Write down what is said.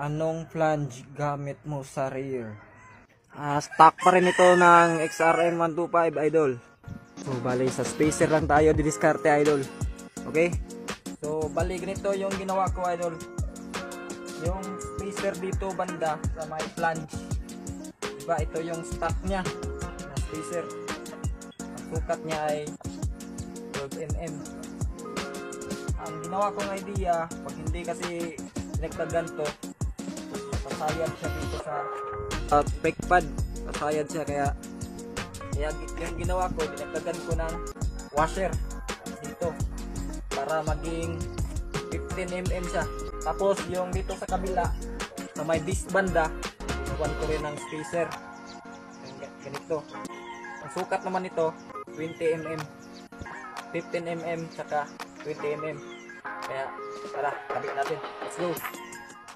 Anong flange gamit mo sa rear? Stock pa rin ito ng XRM 125 idol. So bali sa spacer lang tayo didiskarte idol. Okay? So bali ganito yung ginawa ko idol. Yung spacer dito banda sa may flange. Diba ito yung stock niya ng spacer. Ang sukat niya ay 12mm. Ang ginawa kong idea, pag hindi kasi pinagtagan to, pasayad siya dito sa brake pad, pasayad siya, kaya yung ginawa ko, pinagtagan ko ng washer dito para maging 15mm siya. Tapos yung dito sa kabila sa may disc banda, ginawan ko rin ng spacer ganito. Ang sukat naman nito 20mm, 15mm saka 20mm. Kaya tara, kabit natin, let's go.